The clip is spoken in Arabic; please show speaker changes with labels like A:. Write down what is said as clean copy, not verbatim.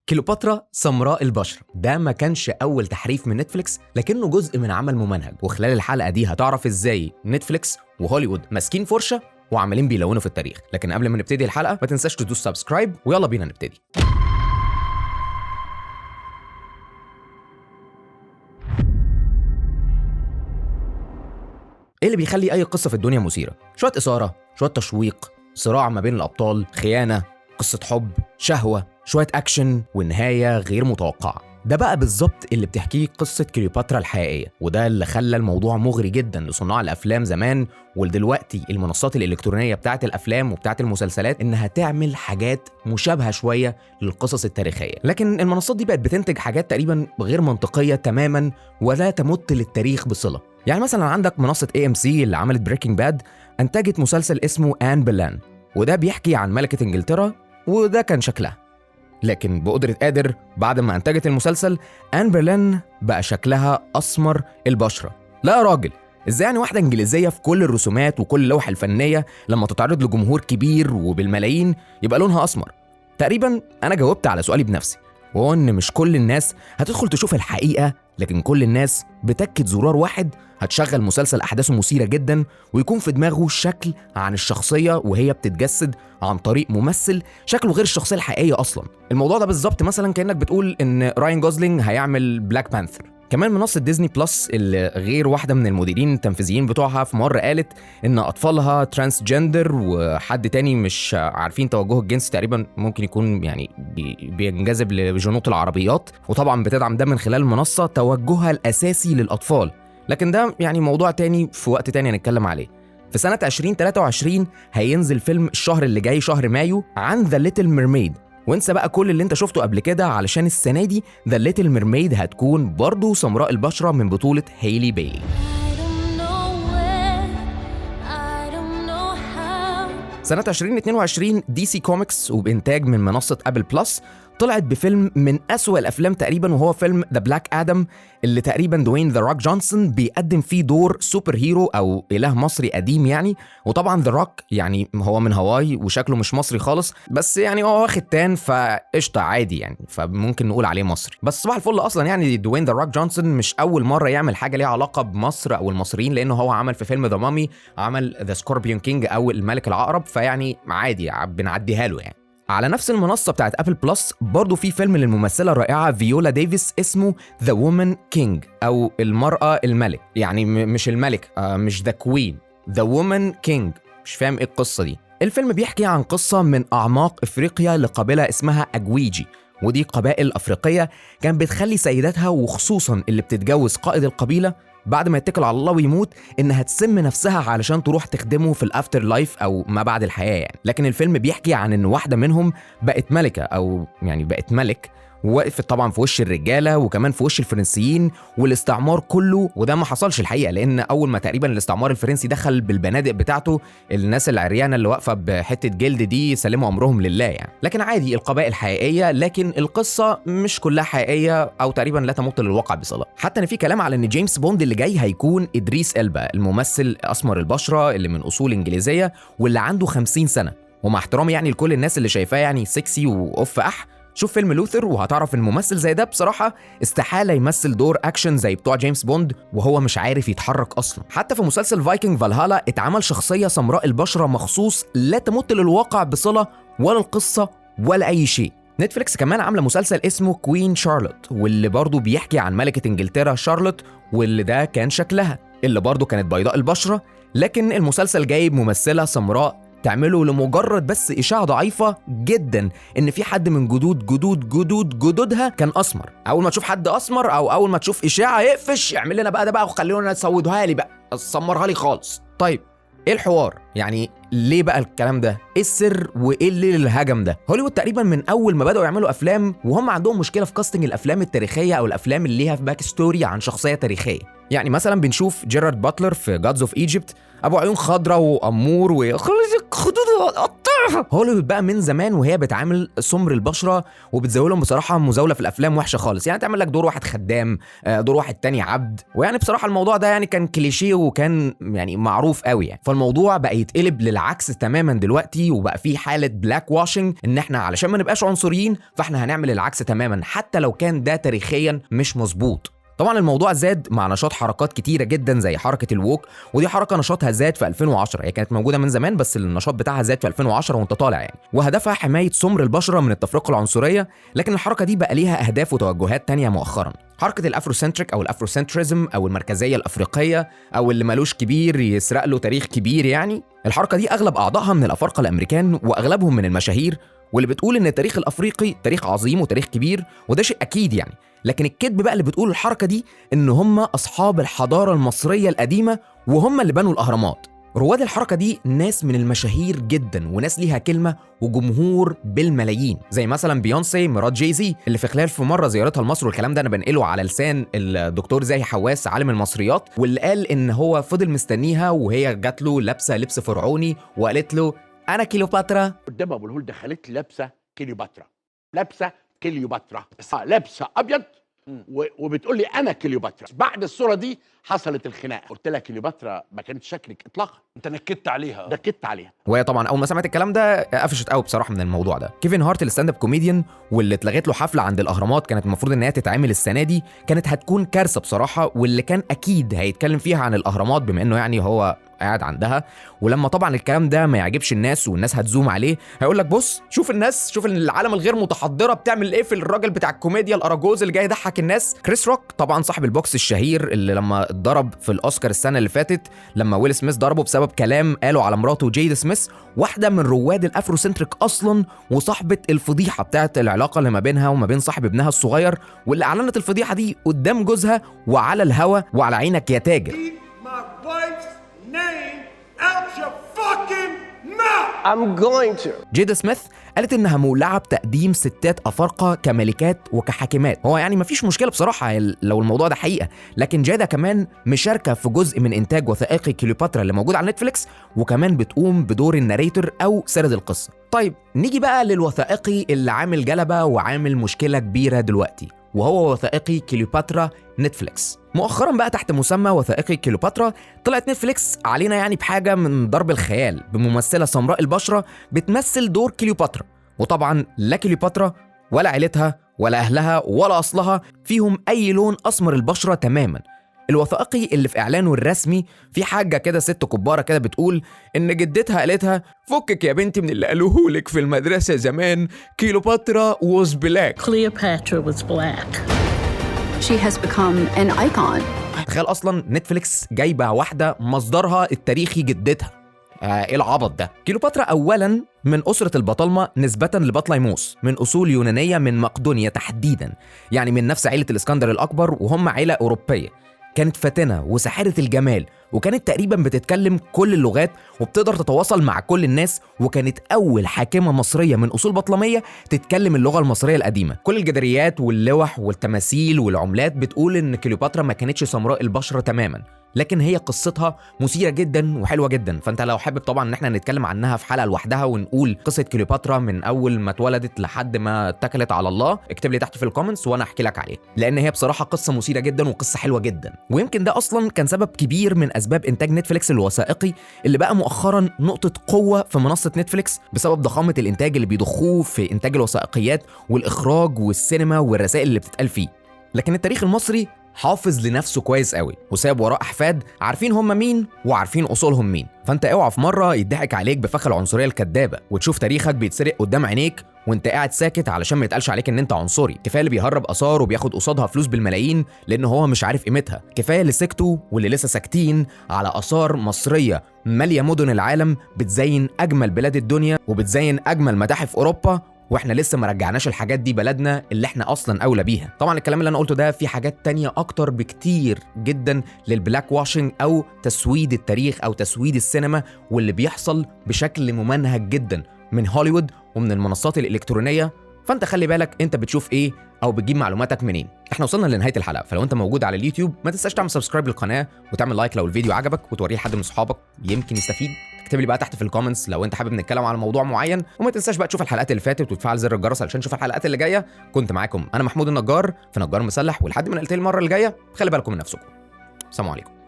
A: كليوباترا سمراء البشرة ده ما كانش أول تحريف من نتفليكس، لكنه جزء من عمل ممنهج. وخلال الحلقة دي هتعرف إزاي نتفليكس وهوليوود ماسكين فرشة وعمالين بيلونوا في التاريخ. لكن قبل ما نبتدي الحلقة ما تنساش تدوس سبسكرايب، ويلا بينا نبتدي. ايه اللي بيخلي اي قصه في الدنيا مثيره؟ شويه اثاره، شويه تشويق، صراع ما بين الابطال، خيانه، قصه حب، شهوه، شويه اكشن، والنهايه غير متوقعه. ده بقى بالظبط اللي بتحكيه قصه كليوباترا الحقيقيه، وده اللي خلى الموضوع مغري جدا لصناع الافلام زمان ولدلوقتي المنصات الالكترونيه بتاعه الافلام وبتاعه المسلسلات انها تعمل حاجات مشابهه شويه للقصص التاريخيه. لكن المنصات دي بقت بتنتج حاجات تقريبا غير منطقيه تماما ولا تمت للتاريخ بصله. يعني مثلا عندك منصة AMC اللي عملت بريكنج باد انتجت مسلسل اسمه آن بولين، وده بيحكي عن ملكة انجلترا وده كان شكلها. لكن بقدرة قادر بعد ما انتجت المسلسل آن بولين بقى شكلها أسمر البشرة. لا يا راجل، ازاي يعني واحدة انجليزية في كل الرسومات وكل اللوحة الفنية لما تتعرض لجمهور كبير وبالملايين يبقى لونها أسمر؟ تقريبا أنا جاوبت على سؤالي بنفسي، وهو إن مش كل الناس هتدخل تشوف الحقيقة، لكن كل الناس بتكت زرار واحد هتشغل مسلسل أحداثه مثيرة جدا ويكون في دماغه شكل عن الشخصية وهي بتتجسد عن طريق ممثل شكله غير الشخصية الحقيقية أصلا. الموضوع ده بالظبط مثلا كأنك بتقول إن راين جوزلينج هيعمل بلاك بانثر. كمان منصة ديزني بلس اللي غير واحدة من المديرين التنفيذيين بتوعها في مرة قالت إن أطفالها ترانس جندر، وحد تاني مش عارفين توجهه الجنسي تقريبا ممكن يكون يعني بينجذب لجنوط العربيات، وطبعا بتدعم ده من خلال المنصة توجهها الأساسي للأطفال. لكن ده يعني موضوع تاني في وقت تاني هنتكلم عليه. في سنة 2023 هينزل فيلم الشهر اللي جاي شهر مايو عن ذا ليتل ميرميد، وانسى بقى كل اللي انت شفته قبل كده علشان السنة دي ذا ليتل ميرميد هتكون برضو سمراء البشرة من بطولة هايلي بايلي. سنة 2022 دي سي كوميكس وبإنتاج من منصة أبل بلس طلعت بفيلم من أسوأ الأفلام تقريبا، وهو فيلم ذا بلاك آدم اللي تقريبا دوين ذا روك جونسون بيقدم فيه دور سوبر هيرو أو إله مصري قديم يعني. وطبعا ذا روك يعني هو من هاواي وشكله مش مصري خالص، بس يعني هو واخد تان فقشطة عادي يعني، فممكن نقول عليه مصري. بس صباح الفل أصلا يعني دوين ذا روك جونسون مش أول مرة يعمل حاجة ليها علاقة بمصر أو المصريين، لأنه هو عمل في فيلم ذا مامي عمل ذا سكوربيون كينج أو الملك العقرب، فيعني عادي بنعديها له يعني. على نفس المنصة بتاعت أبل بلس برضو في فيلم للممثلة الرائعة فيولا ديفيس اسمه The Woman King أو المرأة الملك، يعني مش الملك، مش The Queen، The Woman King. مش فاهم إيه القصة دي. الفيلم بيحكي عن قصة من أعماق إفريقيا لقبيلة اسمها أجويجي، ودي قبائل أفريقية كان بتخلي سيداتها وخصوصا اللي بتتجوز قائد القبيلة بعد ما يتكل على الله ويموت انها تسم نفسها علشان تروح تخدمه في الافتر لايف او ما بعد الحياه يعني. لكن الفيلم بيحكي عن ان واحده منهم بقت ملكه او يعني بقت ملك، ووقفت طبعا في وش الرجاله وكمان في وش الفرنسيين والاستعمار كله. وده ما حصلش الحقيقه، لان اول ما تقريبا الاستعمار الفرنسي دخل بالبنادق بتاعته الناس العريانه اللي واقفه بحته جلد دي سلموا امرهم لله يعني. لكن عادي القبائل حقيقيه، لكن القصه مش كلها حقيقيه او تقريبا لا تمت للواقع بصله. حتى ان في كلام على ان جيمس بوند اللي جاي هيكون ادريس إلبا، الممثل اسمر البشره اللي من اصول انجليزيه واللي عنده 50 سنه. ومع احترامي يعني لكل الناس اللي شايفاه يعني سكسي واوف شوف فيلم لوثر وهتعرف ان ممثل زي ده بصراحة استحالة يمثل دور اكشن زي بتوع جيمس بوند وهو مش عارف يتحرك اصلا. حتى في مسلسل فايكنج فالهالا اتعمل شخصية سمراء البشرة مخصوص لا تمت للواقع بصلة ولا القصة ولا اي شيء. نتفليكس كمان عاملة مسلسل اسمه كوين شارلوت، واللي برضو بيحكي عن ملكة انجلترا شارلوت، واللي ده كان شكلها اللي برضو كانت بيضاء البشرة. لكن المسلسل جايب ممثلة سمراء تعمله لمجرد بس إشاعة ضعيفة جدا إن في حد من جدودها كان أسمر. أول ما تشوف حد أسمر أو أول ما تشوف إشاعة يقفش اعمل لنا بقى ده بقى وخلينا نسودها لي بقى سمرها لي خالص. طيب إيه الحوار؟ يعني ليه بقى الكلام ده؟ إيه السر وإيه اللي الهجم ده؟ هوليوود تقريبا من أول ما بدأوا يعملوا أفلام وهم عندهم مشكلة في كاستنج الأفلام التاريخية أو الأفلام اللي ليها باك ستوري عن شخصية تاريخية. يعني مثلا بنشوف جيرارد باتلر في جادز اوف ايجيبت، ابو عيون خضراء وامور خدود قطعها. هوليوود بقى من زمان وهي بتعامل سمر البشره وبتزاولهم بصراحه مزاوله في الافلام وحشه خالص، يعني تعمل لك دور واحد خدام، دور واحد تاني عبد، ويعني بصراحه الموضوع ده يعني كان كليشيه وكان يعني معروف قوي يعني. فالموضوع بقى يتقلب للعكس تماما دلوقتي، وبقى في حاله بلاك واشنج ان احنا علشان ما نبقاش عنصريين فاحنا هنعمل العكس تماما حتى لو كان ده تاريخيا مش مظبوط. طبعا الموضوع زاد مع نشاط حركات كتيره جدا زي حركه الووك، ودي حركه نشاطها زاد في 2010، هي كانت موجوده من زمان بس النشاط بتاعها زاد في 2010 وانت طالع يعني، وهدفها حمايه سمر البشره من التفرقه العنصريه. لكن الحركه دي بقى ليها اهداف وتوجهات تانية مؤخرا. حركه الافروسنتريك او الافروسنتريزم او المركزيه الافريقيه او اللي مالوش كبير يسرق له تاريخ كبير، يعني الحركه دي اغلب اعضائها من الافارقه الامريكان واغلبهم من المشاهير، واللي بتقول ان التاريخ الافريقي تاريخ عظيم وتاريخ كبير، وده شيء اكيد يعني. لكن الكذب بقى اللي بتقول الحركه دي ان هم اصحاب الحضاره المصريه القديمه وهم اللي بنوا الاهرامات. رواد الحركه دي ناس من المشاهير جدا وناس ليها كلمه وجمهور بالملايين، زي مثلا بيونسي مرات جاي-زي اللي في خلال في مره زيارتها لمصر، والكلام ده انا بنقله على لسان الدكتور زاهي حواس عالم المصريات، واللي قال ان هو فضل مستنيها وهي جات له لابسه لبس فرعوني وقالت له انا كليوباترا.
B: قدام ابو الهول دخلت لي لابسه كليوباترا، لابسه ابيض وبتقول لي انا كليوباترا. بعد الصوره دي حصلت الخناقه، قلت لها كليوباترا ما كانتش شكلك اطلاقا،
C: انت نكدت عليها.
A: وهي طبعا اول ما سمعت الكلام ده قفشت قوي بصراحه من الموضوع ده. كيفن هارت الستاند اب كوميديان واللي اتلغت له حفله عند الاهرامات كانت المفروض ان هي تتعمل السنه دي، كانت هتكون كارثه بصراحه، واللي كان اكيد هيتكلم فيها عن الاهرامات بما انه يعني هو قاعد عندها. ولما طبعا الكلام ده ما يعجبش الناس والناس هتزوم عليه، هيقول لك بص شوف الناس، شوف العالم الغير متحضره بتعمل ايه في الراجل بتاع الكوميديا الاراجوز اللي جاي يضحك الناس. كريس روك طبعا صاحب البوكس الشهير اللي لما اتضرب في الاوسكار السنه اللي فاتت لما ويل سميث ضربه بسبب كلام قاله على مراته جيد سميث، واحده من رواد الافروسنتريك اصلا وصاحبه الفضيحه بتاعت العلاقه اللي ما بينها وما بين صاحب ابنها الصغير، واللي اعلنت الفضيحه دي قدام جوزها وعلى الهوا وعلى عينك يا تاجر.
D: I'm going to.
A: جيدا سميث قالت انها مولعه بتقديم ستات افارقه كملكات وكحاكمات. هو يعني مفيش مشكله بصراحه لو الموضوع ده حقيقه، لكن جيدا كمان مشاركه في جزء من انتاج وثائقي كليوباترا اللي موجود على نتفليكس، وكمان بتقوم بدور الناريتور او سرد القصه. طيب نيجي بقى للوثائقي اللي عامل جلبه وعامل مشكله كبيره دلوقتي، وهو وثائقي كليوباترا نتفليكس. مؤخرا بقى تحت مسمى وثائقي كليوباترا طلعت نتفليكس علينا يعني بحاجه من ضرب الخيال، بممثله سمراء البشره بتمثل دور كليوباترا. وطبعا لا كليوباترا ولا عيلتها ولا اهلها ولا اصلها فيهم اي لون اسمر البشره تماما. الوثائقي اللي في اعلانه الرسمي في حاجه كده ست كباره كده بتقول ان جدتها قالتها فكك يا بنتي من اللي قالوهولك في المدرسه زمان، كليوباترا was black.
E: Cleopatra was black.
F: She has become an icon.
A: تخيل اصلا نتفليكس جايبه واحده مصدرها التاريخي جدتها. ايه العبط ده؟ كليوباترا اولا من اسره البطالمه نسبه لبطليموس، من اصول يونانيه من مقدونيا تحديدا، يعني من نفس عيله الاسكندر الاكبر وهم عيله اوروبيه. كانت فاتنه وساحره الجمال، وكانت تقريبا بتتكلم كل اللغات وبتقدر تتواصل مع كل الناس، وكانت اول حاكمه مصريه من اصول بطلميه تتكلم اللغه المصريه القديمه. كل الجداريات واللوح والتماثيل والعملات بتقول ان كليوباترا ما كانتش سمراء البشره تماما، لكن هي قصتها مثيره جدا وحلوه جدا. فانت لو حابب طبعا ان احنا نتكلم عنها في حلقه لوحدها ونقول قصه كليوباترا من اول ما اتولدت لحد ما اتكلت على الله، اكتب لي تحت في الكومنتس وانا احكي لك عليه، لان هي بصراحه قصه مثيره جدا وقصه حلوه جدا. ويمكن ده اصلا كان سبب كبير من اسباب انتاج نتفليكس الوثائقي اللي بقى مؤخرا نقطه قوه في منصه نتفليكس بسبب ضخامه الانتاج اللي بيضخوه في انتاج الوثائقيات والاخراج والسينما والرسائل اللي بتتقال فيه. لكن التاريخ المصري حافظ لنفسه كويس قوي وساب وراه احفاد عارفين هم مين وعارفين اصولهم مين. فانت اوعى في مره يضحك عليك بفخ العنصريه الكدابه وتشوف تاريخك بيتسرق قدام عينيك وانت قاعد ساكت علشان ما يتقالش عليك ان انت عنصري. كفايه اللي بيهرب اثار وبياخد قصادها فلوس بالملايين لان هو مش عارف قيمتها. كفايه اللي سكتوا واللي لسه ساكتين على اثار مصريه ماليه مدن العالم، بتزين اجمل بلاد الدنيا وبتزين اجمل متاحف اوروبا، واحنا لسه ما رجعناش الحاجات دي بلدنا اللي احنا اصلا اولى بيها. طبعا الكلام اللي انا قلته ده في حاجات تانية اكتر بكتير جدا للبلاك واشنج او تسويد التاريخ او تسويد السينما، واللي بيحصل بشكل ممنهج جدا من هوليوود ومن المنصات الالكترونيه. فانت خلي بالك انت بتشوف ايه او بتجيب معلوماتك منين. احنا وصلنا لنهايه الحلقه، فلو انت موجود على اليوتيوب ما تنساش تعمل سبسكرايب للقناه وتعمل لايك لو الفيديو عجبك، وتوريه لحد من صحابك يمكن يستفيد. اكتب لي بقى تحت في الكومنتس لو انت حابب نتكلم على موضوع معين، وما تنساش بقى تشوف الحلقات اللي فاتت وتفعل زر الجرس علشان تشوف الحلقات اللي جايه. كنت معاكم انا محمود النجار في نجار مسلح، ولحد ما نلتقي المره اللي جايه خلي بالكم من نفسكم. السلام عليكم.